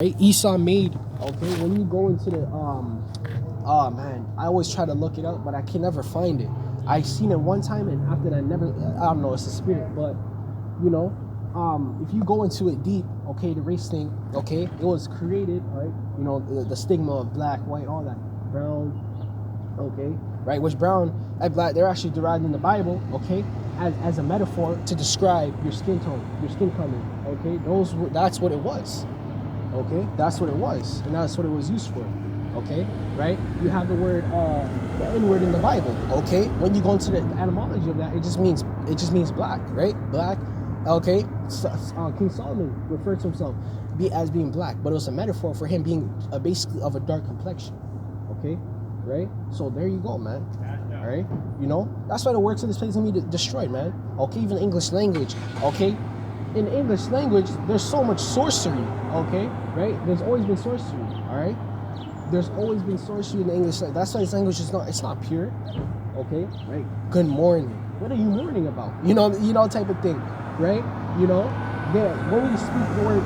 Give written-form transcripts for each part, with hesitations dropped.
Right? Esau made, okay, when you go into the oh man, I always try to look it up, but I can never find it. I seen it one time, and after that, never. I don't know. It's a spirit, but you know, if you go into it deep, okay, the race thing, okay, it was created, right? You know, the stigma of black, white, all that, brown, okay, right? Which brown and black, they're actually derived in the Bible, okay, as a metaphor to describe your skin tone, your skin color, okay. That's what it was. Okay, that's what it was, and that's what it was used for. Okay, right? You have the word, the N word in the Bible. Okay, when you go into the etymology of that, it just means black, right? Black. Okay, King Solomon referred to himself as being black, but it was a metaphor for him being basically of a dark complexion. Okay, right? So there you go, man. All right, you know that's why the works of this place can be destroyed, man. Okay, even the English language. Okay. In the English language, there's so much sorcery, okay, right? There's always been sorcery, all right? There's always been sorcery in the English language. That's why this language is not pure, okay, right? Good morning. What are you mourning about? You know, type of thing, right? You know, when we speak the word,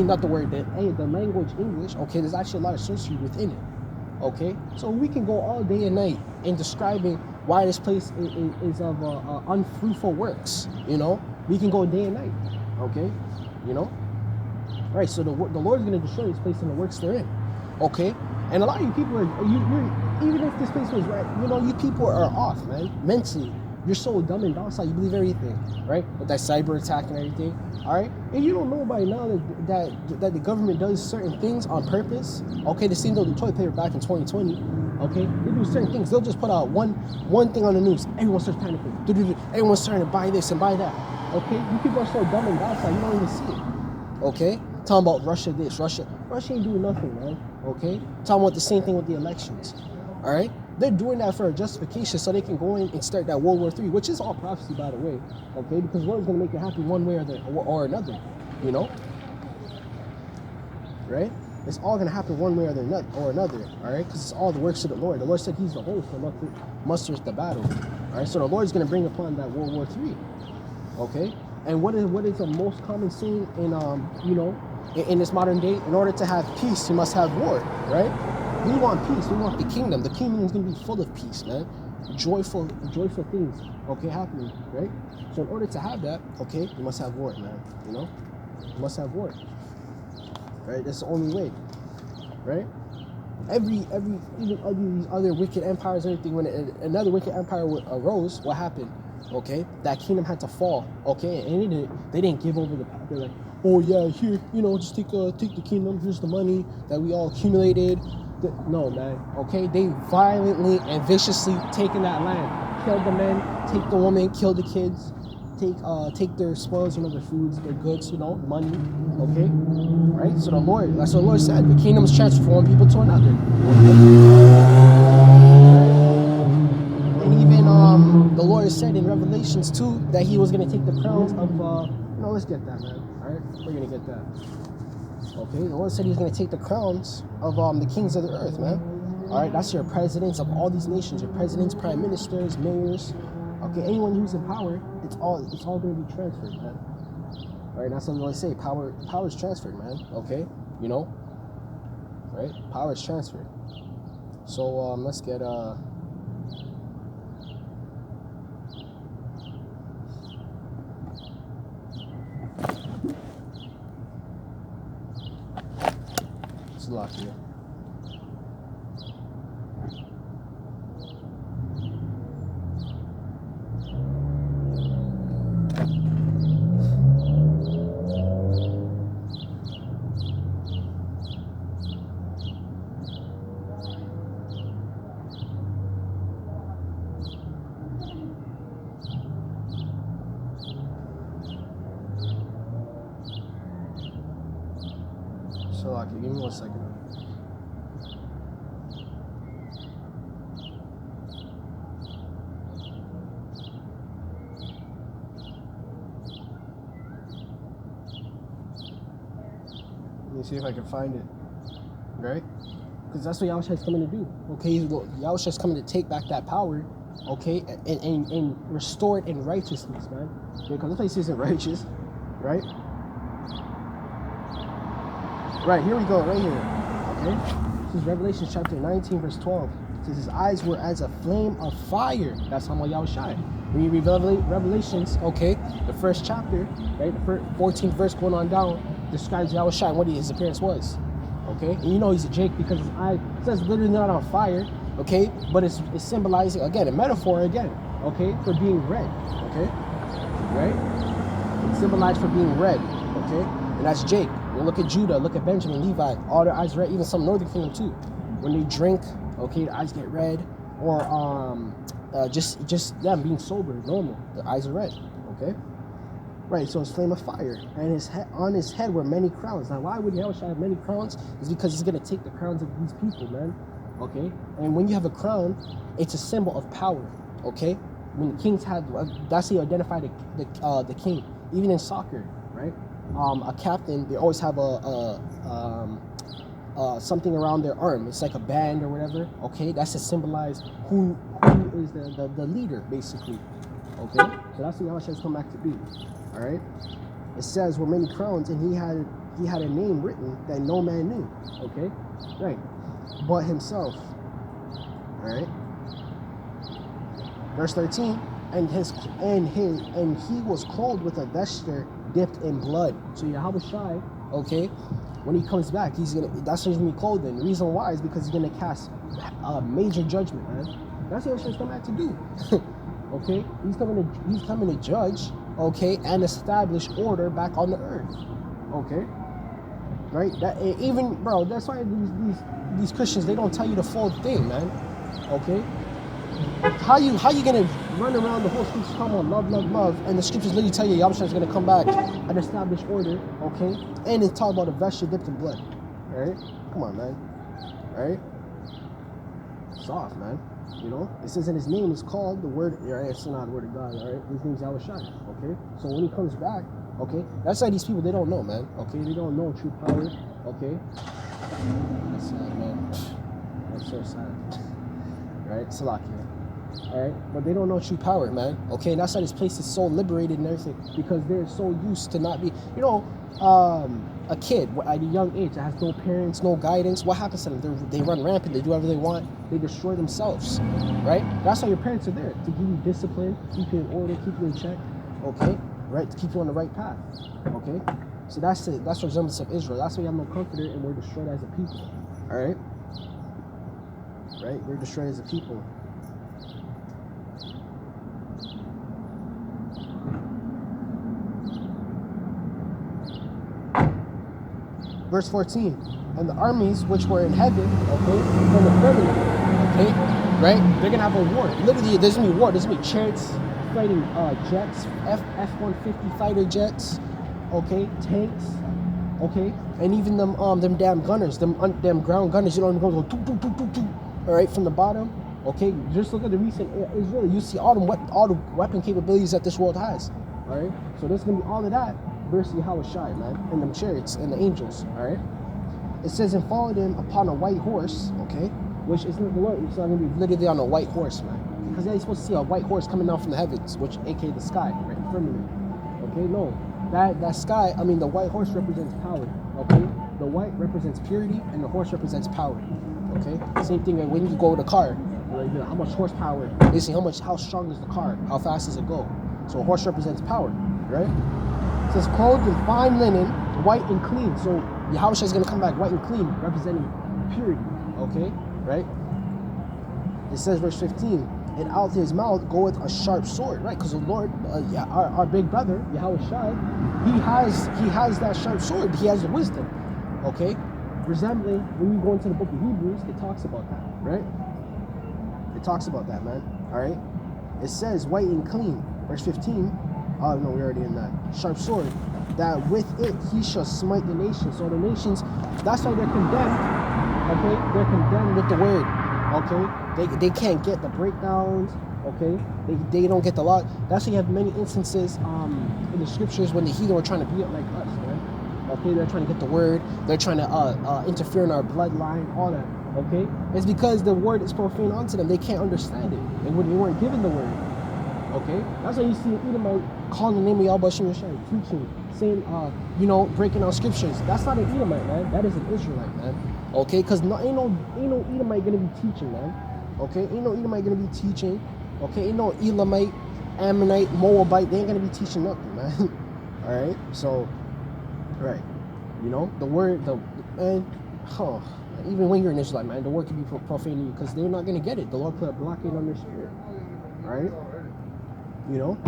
not the word, the language English, okay, there's actually a lot of sorcery within it, okay? So we can go all day and night in describing why this place is of unfruitful works, you know? We can go day and night. Okay, you know, all right. So the Lord is going to destroy this place and the works therein. Okay, and a lot of you people you're even if this place was right, you know, you people are off, man. Mentally, you're so dumb and docile. You believe everything, right? With that cyber attack and everything. All right, and you don't know by now that the government does certain things on purpose. Okay, the same though the toilet paper back in 2020. Okay, they do certain things. They'll just put out one thing on the news. Everyone starts panicking. Everyone's starting to buy this and buy that. Okay, you people are so dumb and docile, you don't even see it. Okay, talking about Russia this, Russia ain't doing nothing, man. Okay, talking about the same thing with the elections. All right, they're doing that for a justification so they can go in and start that World War III, which is all prophecy, by the way. Okay, because Lord's gonna make it happen one way or another. You know, right? It's all gonna happen one way or another. All right, because it's all the works of the Lord. The Lord said He's the host that musters the battle. All right, so the Lord's gonna bring upon that World War III. Okay, and what is the most common saying in in this modern day? In order to have peace, you must have war, right? We want peace. We want the kingdom. The kingdom is going to be full of peace, man. Joyful things, okay, happening, right? So in order to have that, okay, you must have war, man. You know, you must have war, right? That's the only way, right? Even these other wicked empires and everything, when another wicked empire arose, what happened? Okay, that kingdom had to fall. Okay, and they didn't give over the power. They're like, oh yeah, here, just take the kingdom. Here's the money that we all accumulated. No, man. Okay, they violently and viciously taken that land, killed the men, take the woman, kill the kids, take their spoils, their foods, their goods, money. Okay, right? So that's what the Lord said. The kingdom is transferred from one people to another. And even the Lord said in Revelations 2 that He was going to take the crowns of let's get that, man. All right, we're going to get that. Okay, the Lord said He was going to take the crowns of the kings of the earth, man. All right, that's your presidents of all these nations, your presidents, prime ministers, mayors. Okay, anyone who's in power, it's all going to be transferred, man. All right, that's what I say. Power is transferred, man. Okay, right? Power is transferred. So let's get it's locked here. So locked here. Give me 1 second. Let me see if I can find it, right? Because that's what Yahawah is coming to do, okay? Yahawah is coming to take back that power, okay, and restore it in righteousness, man. Because this place isn't righteous, right? Right, here we go, right here. Okay? This is Revelation chapter 19, verse 12. It says his eyes were as a flame of fire. That's how Yahawah. When you read Revelations, okay, the first chapter, right, the 14th verse going on down, describes Yahawah and what his appearance was. Okay? And you know he's a Jake because his eye says literally not on fire, okay? But it's symbolizing, again, a metaphor again, okay, for being red. Okay? Right? It's symbolized for being red, okay? And that's Jake. You look at Judah, look at Benjamin, Levi, all their eyes red, even some northern kingdom too. When they drink, okay, their eyes get red, or just them being sober, normal, their eyes are red, okay? Right, so it's flame of fire, and on his head were many crowns. Now, why would Yahawah have many crowns? Is because he's gonna take the crowns of these people, man. Okay, and when you have a crown, it's a symbol of power. Okay, when the kings had, that's how you identify the king. Even in soccer, right? A captain, they always have something around their arm. It's like a band or whatever. Okay, that's to symbolize who is the leader, basically. Okay, so that's what Yahawah has come back to be. All right, it says were many crowns, and he had a name written that no man knew. Okay, right, but himself. All right, verse 13, and he was clothed with a vesture dipped in blood. So Yahawah, okay, when he comes back, that's what he's gonna be clothed in. The reason why is because he's gonna cast a major judgment, man. That's what he's coming back to do. Okay, he's coming to judge, okay, and establish order back on the earth. Okay, right? That even, bro, that's why these Christians, they don't tell you the full thing, man. Okay, how you gonna run around the whole scriptures talking about love, love, love, and the scriptures literally tell you Yahawah is gonna come back and establish order, okay, and it's talking about a vesture dipped in blood. All right, come on, man. All right, soft, man. You know, it says in his name is called the word, right? It's not the word of God, all right? His name's Yahawah, okay? So when he comes back, okay, that's why these people, they don't know, man, okay? They don't know true power, okay? That's sad, man. That's so sad, right? Salakia, all right? But they don't know true power, man, okay? And that's why this place is so liberated and everything, because they're so used to not be, you know, a kid at a young age that has no parents, no guidance, what happens to them? They run rampant, they do whatever they want, they destroy themselves, right? That's why your parents are there, to give you discipline, keep you in order, keep you in check, okay? Right? To keep you on the right path, okay? So that's the resemblance of Israel. That's why you have no comforter and we're destroyed as a people, all right? Right? We're destroyed as a people. Verse 14, and the armies which were in heaven, okay, from the firmament, okay, right? They're gonna have a war. Literally, there's gonna be war. There's gonna be chariots fighting jets, F-150 fighter jets, okay, tanks, okay, and even them damn gunners, them ground gunners. You know, go doo, doo, doo, doo, doo, all right, from the bottom, okay. Just look at the recent Israel. You see all the weapon capabilities that this world has, all right. So there's gonna be all of that. Versus Yahawah, man, and them chariots and the angels, all right? It says, and followed him upon a white horse, okay? Which is not the Lord, it's not going to be literally on a white horse, man. Because you're supposed to see a white horse coming down from the heavens, which, aka the sky, right? Firmament. Okay, no. That sky, I mean, the white horse represents power, okay? The white represents purity, and the horse represents power, okay? Same thing when you go with a car, like, you know, how much horsepower, basically how strong is the car, how fast does it go? So a horse represents power, right? It says clothed in fine linen, white and clean. So Yahawah is going to come back white and clean, representing purity. Okay, right? It says verse 15, and out of his mouth goeth a sharp sword, right? Because the Lord, our big brother Yahawah, he has that sharp sword. He has the wisdom. Okay, resembling when you go into the book of Hebrews, it talks about that, right? It talks about that, man. All right. It says white and clean, verse 15. Oh, no, we're already in that. Sharp sword, that with it he shall smite the nations. So the nations, that's why they're condemned, okay? They're condemned with the word, okay? They can't get the breakdowns, okay? They don't get the law. That's why you have many instances in the scriptures when the heathen were trying to be up like us, right? Okay, they're trying to get the word. They're trying to interfere in our bloodline, all that, okay? It's because the word is profane unto them. They can't understand it. And when they weren't given the word, okay? That's why you see Edomite calling the name of Yahawah preaching saying, you know, breaking down scriptures. That's not an Edomite, man. That is an Israelite, man. Okay, because ain't no Edomite gonna be teaching, man. Okay, ain't no Edomite gonna be teaching. Okay, ain't no Elamite, Ammonite, Moabite. They ain't gonna be teaching nothing, man. All right, so, right, you know, the word, and even when you're an Israelite, man, the word can be profane to you because they're not gonna get it. The Lord put a blockade on their spirit. All right, you know,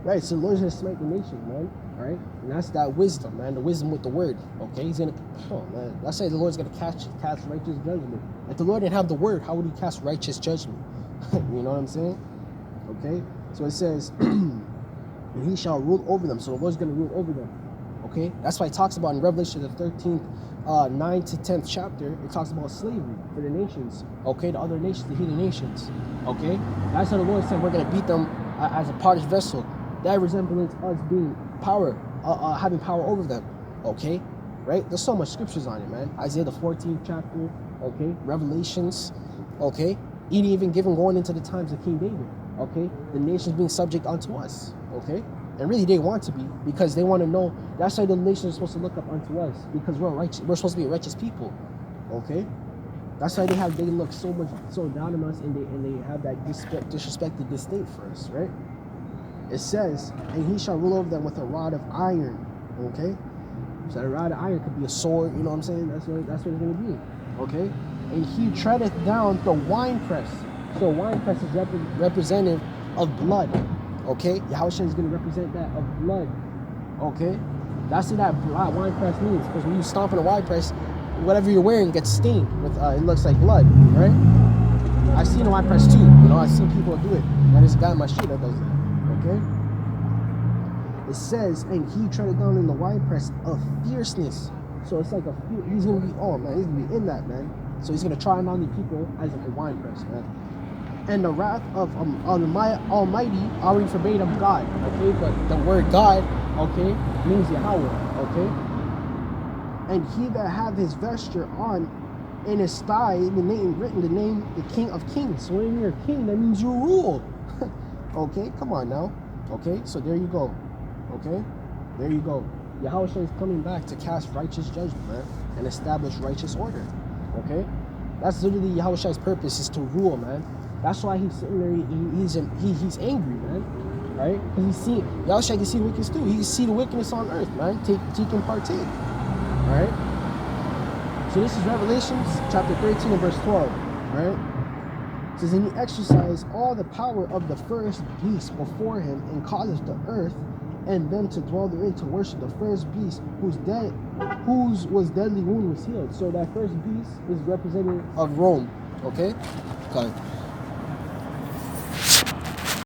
right. So the Lord's gonna smite the nation, man. All right, and that's that wisdom, man. The wisdom with the word. Okay, he's gonna. Oh man, that's say the Lord's gonna cast righteous judgment. If the Lord didn't have the word, how would he cast righteous judgment? You know what I'm saying? Okay, so it says, and he shall rule over them. So the Lord's gonna rule over them. Okay, that's why it talks about in Revelation the 13th, 9 to 10th chapter. It talks about slavery for the nations. Okay, the other nations, the heathen nations. Okay, that's how the Lord said we're gonna beat them as a potter's vessel. That resemblance us being having power over them. Okay, right? There's so much scriptures on it, man. Isaiah the 14th chapter. Okay, Revelations. Okay, even given going into the times of King David. Okay, the nations being subject unto us. Okay, and really they want to be because they want to know. That's why the nations are supposed to look up unto us because we're righteous. We're supposed to be a righteous people. Okay, that's why they look so down on us and they have that disrespected disdain for us, right? It says, and he shall rule over them with a rod of iron. Okay, so a rod of iron could be a sword. You know what I'm saying? That's what it's gonna be. Okay, and he treadeth down the winepress. So winepress is representative of blood. Okay, Yahawashi is going to represent that of blood. Okay, that's what that winepress means. Because when you stomp in a winepress, whatever you're wearing gets stained with. It looks like blood, right? I've seen a winepress too. You know, I've seen people do it. And there's a guy in my street that does it. Okay. It says, and he treaded down in the winepress of fierceness. So it's like he's gonna be, oh man, he's gonna be in that, man. So he's gonna try on the people as like a winepress, man. And the wrath of Almighty already forbade of God, okay? But the word God, okay, means Yahawah, okay? And he that hath his vesture on in his thigh, the name, the King of Kings. So when you're a king, that means you rule. Okay, come on now. Okay, so there you go. Okay, there you go. Yahawashi is coming back to cast righteous judgment, man, and establish righteous order. Okay, that's literally Yahawashi's purpose, is to rule, man. That's why he's sitting there. He's angry, man. Right? Because Yahawashi can see wickedness too. He can see the wickedness on earth, man. Take and partake. Right? So this is Revelations chapter 13 and verse 12. Right? It says, and he exercised all the power of the first beast before him, and causeth the earth and them to dwell therein to worship the first beast whose deadly wound was healed. So that first beast is representative of Rome. Okay?